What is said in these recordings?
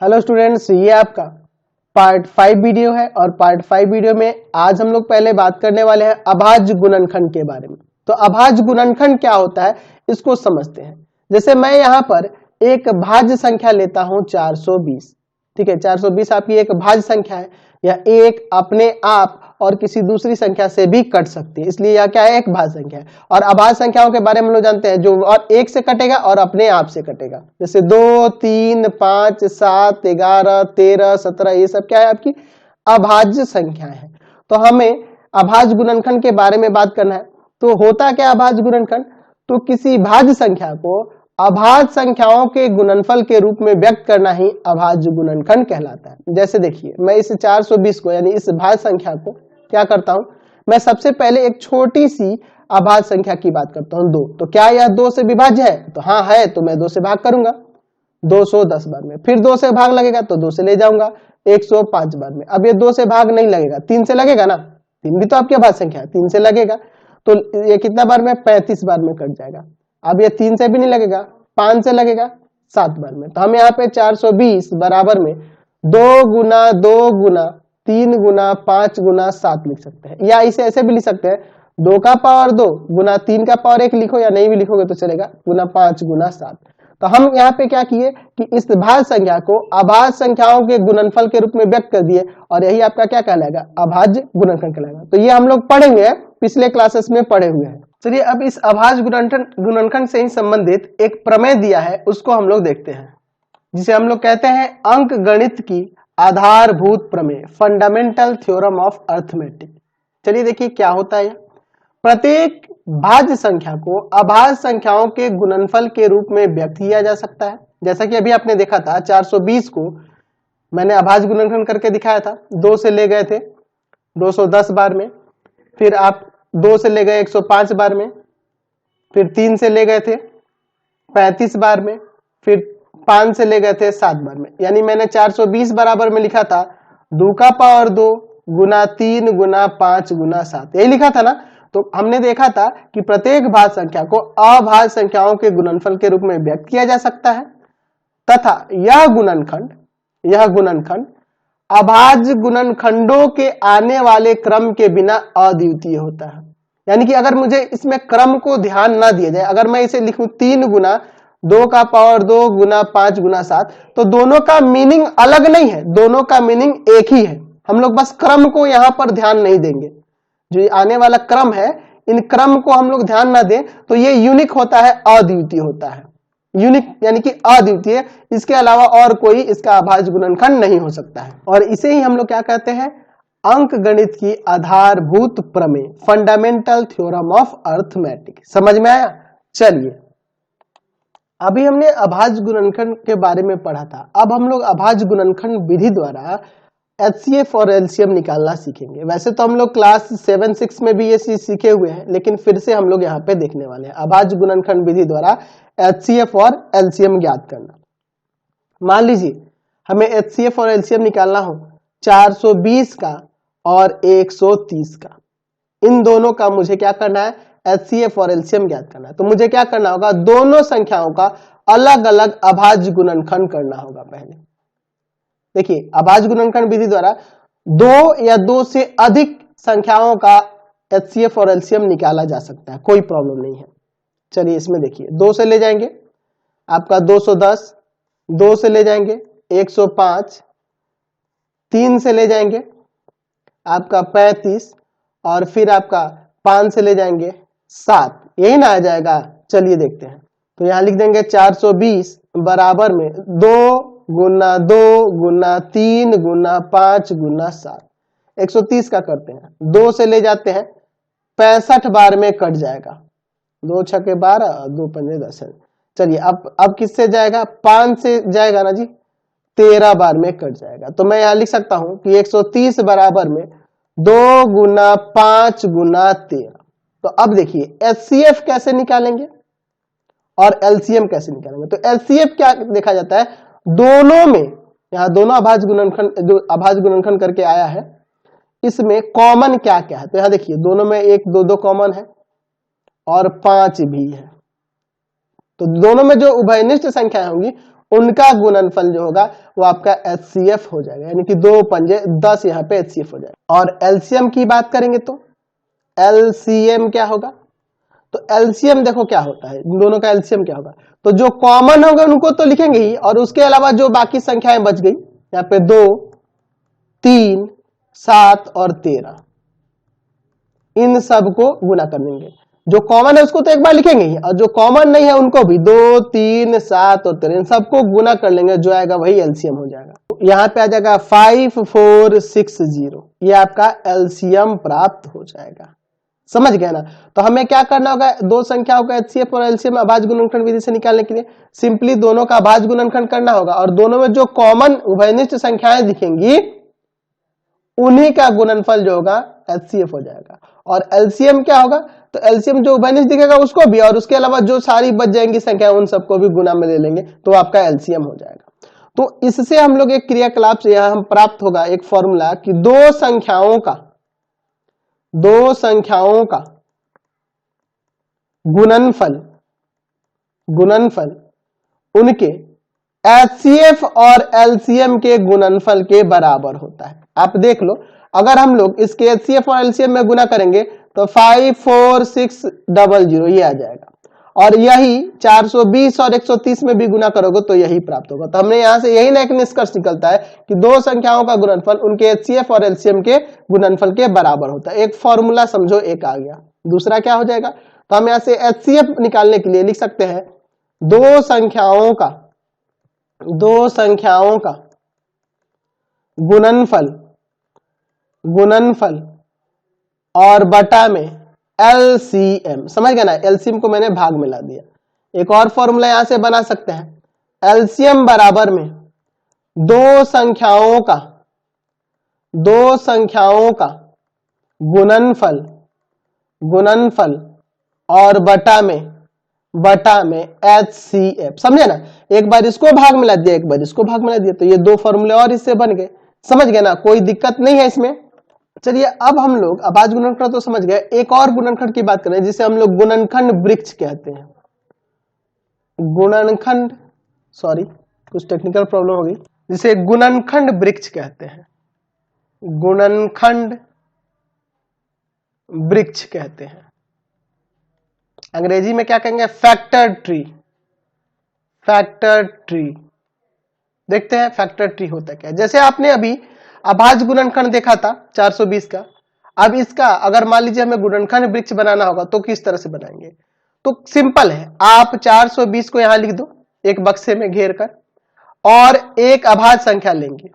Hello students, ये आपका part 5 video है और पार्ट 5 वीडियो में आज हम लोग पहले बात करने वाले हैं अभाज्य गुणनखंड के बारे में। तो अभाज्य गुणनखंड क्या होता है इसको समझते हैं। जैसे मैं यहाँ पर एक भाज्य संख्या लेता हूं 420, ठीक है। 420 आपकी एक भाज्य संख्या है। यह एक अपने आप और किसी दूसरी संख्या से भी कट सकती है, इसलिए यह क्या है, एक भाज्य संख्या है। और अभाज्य संख्याओं के बारे में हम लोग जानते हैं जो और एक से कटेगा और अपने आप से कटेगा। जैसे 2, 3, 5, 7, 11, 13, 17 ये सब क्या है, आपकी अभाज्य संख्याएं हैं। तो हमें अभाज्य गुणनखंड के बारे में बात करना है। तो होता क्या अभाज्य गुणनखंड, तो किसी भाज्य संख्या को अभाज्य संख्याओं के गुणनफल के रूप में व्यक्त करना ही अभाज्य गुणनखंड कहलाता है। जैसे देखिए, मैं इस 420 को यानी इस भाज्य संख्या को क्या करता हूं, मैं सबसे पहले एक छोटी सी अभाज्य संख्या की बात करता हूं 2। तो क्या यह 2 से विभाज्य है, तो हाँ है, तो मैं 2 से भाग करूंगा 210 बार में। फिर 2 से भाग लगेगा तो 2 से ले जाऊंगा 105 बार में। अब ये 2 से भाग नहीं लगेगा, 3 से लगेगा ना, 3 भी तो आपकी अभाज्य संख्या है, 3 से लगेगा तो ये कितना बार में, 35 बार में कट जाएगा। अब ये 3 से भी नहीं लगेगा, 5 से लगेगा 7 बार में। तो हम यहाँ पे 420 बराबर में 2 गुना 2 गुना 3 गुना 5 गुना 7 लिख सकते हैं, या इसे ऐसे भी लिख सकते हैं 2 का पावर 2 गुना 3 का पावर 1 लिखो, या नहीं भी लिखोगे तो चलेगा, गुना 5 गुना 7। तो हम यहाँ पे क्या किए कि इस भाज्य संख्या को अभाज्य संख्याओं के गुणनफल के रूप में व्यक्त कर दिए, और यही आपका क्या कहलाएगा, अभाज्य गुणनखंड कहलाएगा। तो ये हम लोग पढ़े हुए हैं, पिछले क्लासेस में पढ़े हुए हैं। चलिए अब इस अभाज्य गुणनखंड से ही संबंधित एक प्रमेय दिया है, उसको हम लोग देखते हैं, जिसे हम लोग कहते हैं अंक गणित की आधारभूत प्रमेय, फंडामेंटल थ्योरम ऑफ अर्थमेटिक। चलिए देखिए क्या होता है। प्रत्येक भाज्य संख्या को अभाज्य संख्याओं के गुणनफल के रूप में व्यक्त किया जा सकता है। जैसा कि अभी आपने देखा था 420 को मैंने अभाज्य गुणनखंड करके दिखाया था। 2 से ले गए थे 210 बार में, फिर आप 2 से ले गए 105 बार में, फिर 3 से ले गए थे 35 बार में, फिर 5 से ले गए थे 7 बार में। यानी मैंने 420 बराबर में लिखा था 2 का पावर 2 गुना 3 गुना 5 गुना 7, यही लिखा था ना। तो हमने देखा था कि प्रत्येक भाज्य संख्या को अभाज्य संख्याओं के गुणनफल के रूप में व्यक्त किया जा सकता है, तथा यह गुणनखंड अभाज्य गुणनखंडों के आने वाले क्रम के बिना अद्वितीय होता है। यानी कि अगर मुझे इसमें क्रम को ध्यान ना दिया जाए, अगर मैं इसे लिखूं 3 गुना 2 का पावर 2 गुना 5 गुना 7, तो दोनों का मीनिंग अलग नहीं है, दोनों का मीनिंग एक ही है। हम लोग बस क्रम को यहां पर ध्यान नहीं देंगे, जो आने वाला क्रम है, इन क्रम को हम लोग ध्यान ना दें तो ये यूनिक होता है, अद्वितीय होता है। यूनिक यानी कि अद्वितीय, इसके अलावा और कोई इसका अभाज्य गुणनखंड नहीं हो सकता है। और इसे ही हम लोग क्या कहते हैं, अंक गणित की आधारभूत प्रमेय, फंडामेंटल थ्योरम ऑफ अर्थमेटिक। समझ में आया। चलिए अभी हमने अभाज्य गुणनखंड के बारे में पढ़ा था, अब हम लोग अभाज्य गुणनखंड विधि द्वारा HCF और LCM निकालना सीखेंगे। वैसे तो हम लोग क्लास 7-6 में भी ये चीज सीखे हुए हैं, लेकिन फिर से हम लोग यहाँ पे देखने वाले हैं अभाज्य गुणनखंड विधि द्वारा HCF और LCM ज्ञात करना। मान लीजिए हमें HCF और LCM निकालना हो 420 का और 130 का, इन दोनों का मुझे क्या करना है, HCF और LCM ज्ञात करना है। तो मुझे क्या करना होगा, दोनों संख्याओं का अलग अलग अभाज्य गुणनखंड करना होगा। पहले देखिए अभाज्य गुणनखंड विधि द्वारा 2 या 2 से अधिक संख्याओं का HCF और LCM निकाला जा सकता है, कोई प्रॉब्लम नहीं है। चलिए इसमें देखिए 2 से ले जाएंगे आपका 210, 2 से ले जाएंगे 105, 3 से ले जाएंगे आपका 35, और फिर आपका 5 से ले जाएंगे 7, यही ना आ जाएगा। चलिए देखते हैं। तो यहां लिख देंगे 420 बराबर में 2 गुना 2 गुना 3 गुना 5 गुना 7, 130 का करते हैं, 2 से ले जाते हैं 65 बार में कट जाएगा, 2 छके 12 2 पंजे 10 है। चलिए अब किससे जाएगा, 5 से जाएगा ना जी, 13 बार में कट जाएगा। तो मैं यहां लिख सकता हूं कि 130 बराबर में 2 गुना 5 गुना 13। तो अब देखिए HCF कैसे निकालेंगे और LCM कैसे निकालेंगे। तो LCF क्या देखा जाता है, दोनों में, यहां दोनों अभाज्य गुणनखंड, जो अभाज्य गुणनखंड करके आया है, इसमें कॉमन क्या क्या है। तो यहां देखिए दोनों में 1 2 2 कॉमन है और 5 भी है। तो दोनों में जो उभयनिष्ठ संख्याएं होंगी उनका गुणनफल जो होगा वो आपका HCF हो जाएगा, यानी कि 2 पंजे 10 यहाँ पे HCF हो जाएगा। और एलसीएम की बात करेंगे तो एलसीएम क्या होगा, तो एलसीएम देखो क्या होता है, इन दोनों का एलसीएम क्या होगा, तो जो कॉमन होगा उनको तो लिखेंगे ही, और उसके अलावा जो बाकी संख्याएं बच गई यहाँ पे 2, 3, 7 और 13, इन सबको गुना कर देंगे। जो कॉमन है उसको तो एक बार लिखेंगे ही, और जो कॉमन नहीं है उनको भी 2, 3, 7 और 13 इन सबको गुना कर लेंगे, जो आएगा वही एलसीएम हो जाएगा। यहाँ पे आ जाएगा 5460, ये आपका एलसीएम प्राप्त हो जाएगा। समझ गए ना। तो हमें क्या करना होगा, दो संख्याओं का HCF और LCM अभाज्य गुणनखंड विधि से निकालने के लिए सिंपली दोनों का अभाज्य गुणनखंड करना होगा, और दोनों में जो कॉमन उभयनिष्ठ संख्याएं दिखेंगी उन्हीं का गुणनफल जो होगा HCF हो जाएगा। और LCM क्या होगा, तो LCM जो उभयनिष्ठ दिखेगा उसको भी, और उसके अलावा जो सारी बच जाएंगी संख्या उन सबको भी गुना में ले लेंगे, तो आपका LCM हो जाएगा। तो इससे हम लोग एक क्रियाकलाप से यहां हम प्राप्त होगा एक फॉर्मूला कि दो संख्याओं का गुणनफल उनके HCF और LCM के गुणनफल के बराबर होता है। आप देख लो, अगर हम लोग इसके HCF और LCM में गुना करेंगे तो 54600 ये आ जाएगा, और यही 420 और 130 में भी गुना करोगे तो यही प्राप्त होगा। तो हमने यहां से यही ना एक निष्कर्ष निकलता है कि दो संख्याओं का गुणनफल उनके HCF और LCM के गुणनफल के बराबर होता है। एक फॉर्मूला समझो एक आ गया। दूसरा क्या हो जाएगा, तो हम यहां से HCF निकालने के लिए लिख सकते हैं दो संख्याओं का गुणनफल और बटा में LCM। समझ गए ना, LCM को मैंने भाग में ला दिया। एक और फॉर्मूला यहां से बना सकते हैं, LCM बराबर में दो संख्याओं का गुणनफल और बटा में HCF। समझे ना, एक बार इसको भाग में ला दिया, एक बार इसको भाग में ला दिया, तो ये दो फॉर्मूले और इससे बन गए। समझ गए ना, कोई दिक्कत नहीं है इसमें। चलिए अब हम लोग अभाज्य गुणनखंड तो समझ गए, एक और गुणनखंड की बात करें जिसे हम लोग गुणनखंड वृक्ष कहते हैं। कुछ टेक्निकल प्रॉब्लम हो गई, जिसे गुणनखंड वृक्ष कहते हैं। गुणनखंड वृक्ष कहते हैं, अंग्रेजी में क्या कहेंगे, फैक्टर ट्री। देखते हैं फैक्टर ट्री होता क्या है। जैसे आपने अभी अभाज्य गुणनखंड देखा था 420 का, अब इसका अगर मान लीजिए हमें गुणनखंड वृक्ष बनाना होगा तो किस तरह से बनाएंगे, तो सिंपल है, आप 420 को यहां लिख दो एक बक्से में घेर कर, और एक अभाज्य संख्या लेंगे,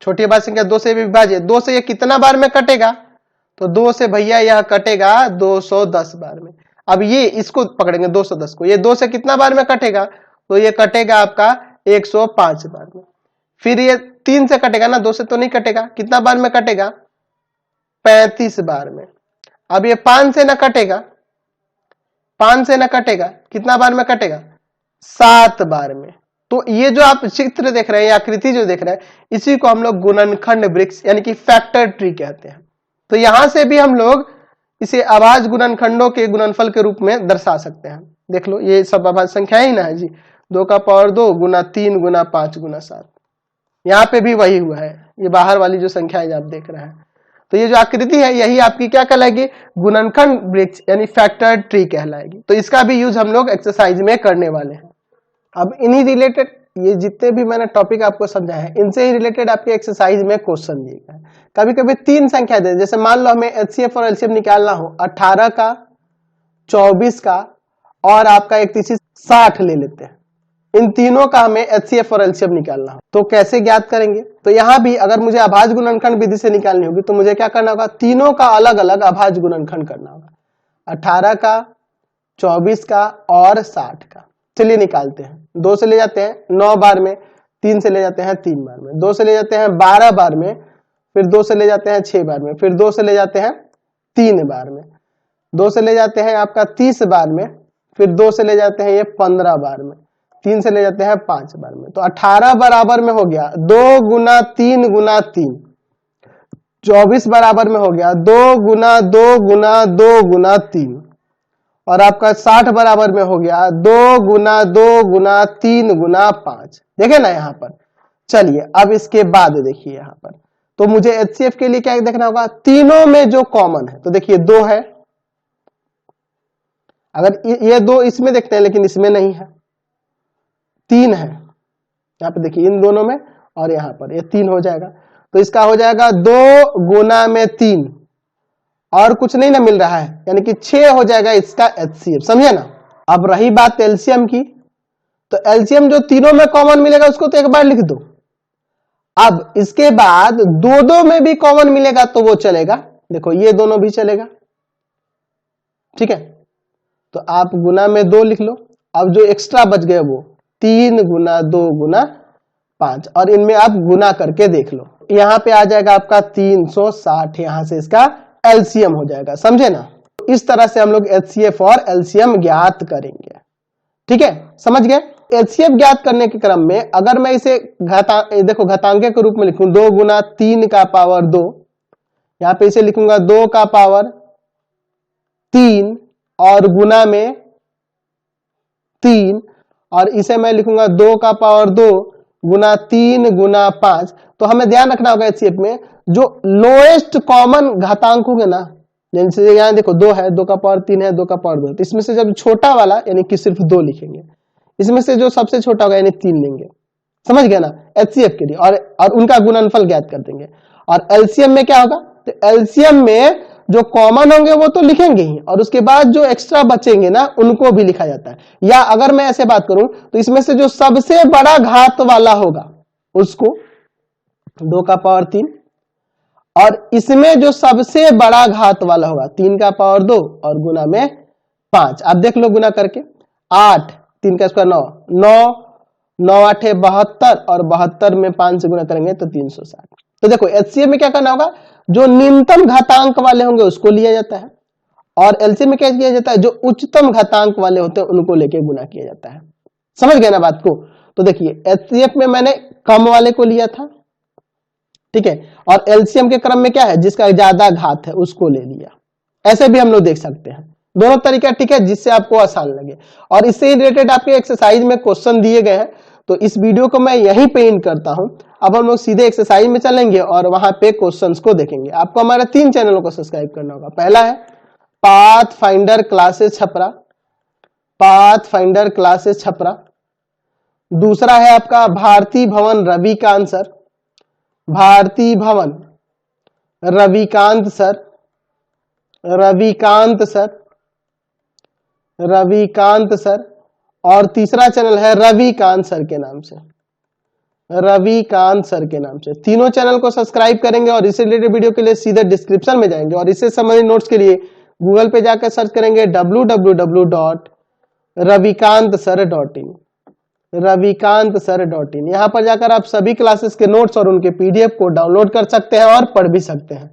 छोटी अभाज्य संख्या 2 से विभाज्य। 2 से ये कितना बार में कटेगा, तो 2 से भैया यह कटेगा 210 बार में। अब ये इसको पकड़ेंगे 210 को, ये 2 से कितना बार में कटेगा, तो ये कटेगा आपका 105 बार में। फिर ये 3 से कटेगा ना, 2 से तो नहीं कटेगा, कितना बार में कटेगा, 35 बार में। अब ये 5 से ना कटेगा, कितना बार में कटेगा, 7 बार में। तो ये जो आप चित्र देख रहे हैं, आकृति जो देख रहे हैं, इसी को हम लोग गुणनखंड वृक्ष यानी कि फैक्टर ट्री कहते हैं। तो यहां से भी हम लोग इसे अभाज्य गुणनखंडों के गुणनफल के रूप में दर्शा सकते हैं। देख लो, ये सब अभाज्य संख्या ही ना है जी, 2 का पावर 2 गुना 3 गुना 5 गुना 7, यहाँ पे भी वही हुआ है, ये बाहर वाली जो संख्या है आप देख रहे हैं। तो ये जो आकृति है यही आपकी क्या कहलाएगी, गुणनखंड वृक्ष यानी फैक्टर ट्री कहलाएगी। तो इसका भी यूज हम लोग एक्सरसाइज में करने वाले हैं। अब इन्हीं रिलेटेड ये जितने भी मैंने टॉपिक आपको समझाया है, इनसे ही रिलेटेड आपके एक्सरसाइज में क्वेश्चन दिए गए। कभी कभी 3 संख्या दे, जैसे मान लो हमें HCF और LCM निकालना हो, 18 का, 24 का और आपका 6160 ले लेते हैं। इन तीनों का हमें HCF और LCM निकालना हो, तो कैसे ज्ञात करेंगे, तो यहां भी अगर मुझे अभाज्य गुणनखंड विधि से निकालनी होगी तो मुझे क्या करना होगा, तीनों का अलग अलग अभाज्य गुणनखंड करना होगा, 18 का, 24 का और 60 का। चलिए निकालते हैं। 2 से ले जाते हैं 9 बार में, 3 से ले जाते हैं 3 बार में, 2 से ले जाते हैं 12 बार में, फिर 2 से ले जाते हैं 6 बार में, फिर 2 से ले जाते हैं 3 बार में, 2 से ले जाते हैं आपका 30 बार में, फिर 2 से ले जाते हैं ये 15 बार में, 3 से ले जाते हैं 5 बार में। तो 18 बराबर में हो गया 2 गुना 3 गुना 3, 24 बराबर में हो गया 2 गुना 2 गुना 2 गुना 3, और आपका 60 बराबर में हो गया 2 गुना 2 गुना 3 गुना 5। देखे ना यहाँ पर। चलिए अब इसके बाद देखिए यहाँ पर, तो मुझे एचसीएफ के लिए क्या देखना होगा, तीनों में जो कॉमन है। तो देखिए 2 है, अगर ये 2 इसमें देखते हैं लेकिन इसमें नहीं है, 3 है यहाँ पे देखिए इन दोनों में, और यहाँ पर ये 3 हो जाएगा। तो इसका हो जाएगा 2 गुना में 3, और कुछ नहीं ना मिल रहा है, यानी कि 6 हो जाएगा इसका एचसीएफ। समझे ना। अब रही बात एलसीएम की, तो एलसीएम जो तीनों में कॉमन मिलेगा उसको तो एक बार लिख दो। अब इसके बाद दो में भी कॉमन मिलेगा तो वो चलेगा। देखो ये दोनों भी चलेगा, ठीक है। तो आप गुना में 2 लिख लो। अब जो एक्स्ट्रा बच गए वो 3 गुना 2 गुना 5, और इनमें आप गुना करके देख लो। यहां पे आ जाएगा आपका 360, यहां से इसका एलसीएम हो जाएगा। समझे ना। इस तरह से हम लोग एचसीएफ और एलसीएम ज्ञात करेंगे, ठीक है, समझ गए। एचसीएफ ज्ञात करने के क्रम में अगर मैं इसे देखो घातांक के रूप में लिखूं, 2 गुना 3 का पावर 2, यहां पे इसे लिखूंगा 2 का पावर 3 और गुना में 3, और इसे मैं लिखूंगा 2 का पावर 2 गुना 3 गुना 5। तो हमें ध्यान रखना होगा एचसीएफ में जो लोएस्ट कॉमन घातांक होंगे ना, जैसे यहाँ देखो 2 है, 2 का पावर 3 है, 2 का पावर 2, तो इसमें से जब छोटा वाला यानी कि सिर्फ 2 लिखेंगे, इसमें से जो सबसे छोटा होगा यानी 3 लेंगे। समझ गया ना, एचसीएफ के लिए, और उनका गुणनफल ज्ञात कर देंगे। और एलसीएम में क्या होगा, तो एलसीएम में जो कॉमन होंगे वो तो लिखेंगे ही, और उसके बाद जो एक्स्ट्रा बचेंगे ना उनको भी लिखा जाता है। या अगर मैं ऐसे बात करूं तो इसमें से जो सबसे बड़ा घात वाला होगा उसको 2 का पावर 3, और इसमें जो सबसे बड़ा घात वाला होगा 3 का पावर 2 और गुना में 5। आप देख लो गुना करके, 8, 3 का स्क्वायर 9, 9 9 8 72, और 72 में 5 से गुना करेंगे तो 360। तो देखो एचसीएफ में क्या करना होगा, जो न्यूनतम घातांक वाले होंगे उसको लिया जाता है, और एलसीएम में क्या किया जाता है, जो उच्चतम घातांक वाले होते हैं उनको लेके गुना किया जाता है। समझ गए ना बात को। तो देखिए एचसीएफ में मैंने कम वाले को लिया था, ठीक है, और एलसीएम के क्रम में क्या है, जिसका ज्यादा घात है उसको ले लिया। ऐसे भी हम लोग देख सकते हैं, दोनों तरीका ठीक है, जिससे आपको आसान लगे। और इससे रिलेटेड आपके एक्सरसाइज में क्वेश्चन दिए गए हैं, तो इस वीडियो को मैं यहीं पे एंड करता हूं। अब हम लोग सीधे एक्सरसाइज में चलेंगे और वहां पे क्वेश्चंस को देखेंगे। आपको हमारे 3 चैनलों को सब्सक्राइब करना होगा। पहला है path finder classes Chhapra, path finder classes Chhapra. दूसरा है आपका भारती भवन रविकांत सर, भारती भवन Ravikant sir, Ravikant sir, Ravikant sir. और तीसरा चैनल है रविकांत सर के नाम से, रविकांत सर के नाम से। तीनों चैनल को सब्सक्राइब करेंगे और इससे रिलेटेड वीडियो के लिए सीधे डिस्क्रिप्शन में जाएंगे, और इससे संबंधित नोट्स के लिए गूगल पे जाकर सर्च करेंगे www.ravikantsir.in, ravikantsir.in। यहां पर जाकर आप सभी क्लासेस के नोट्स और उनके पीडीएफ को डाउनलोड कर सकते हैं और पढ़ भी सकते हैं।